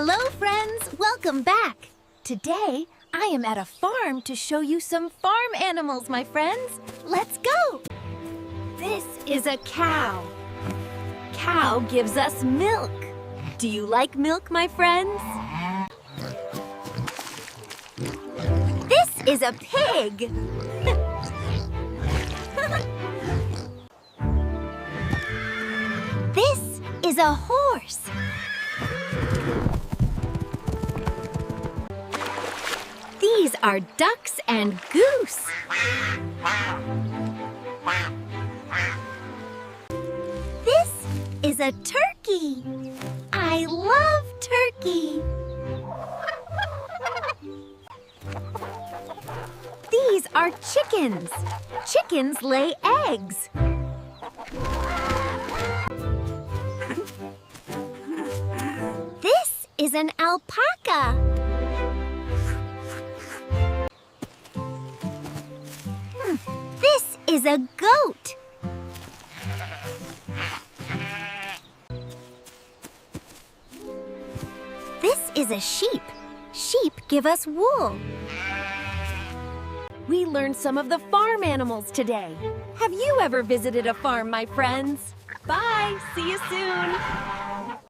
Hello, friends! Welcome back! Today, I am at a farm to show you some farm animals, my friends. Let's go! This is a cow. Cow gives us milk. Do you like milk, my friends? This is a pig. This is a horse. These are ducks and goose. This is a turkey. I love turkey. These are chickens. Chickens lay eggs. This is an alpaca. This is a goat. This is a sheep. Sheep give us wool. We learned some of the farm animals today. Have you ever visited a farm, my friends? Bye! See you soon!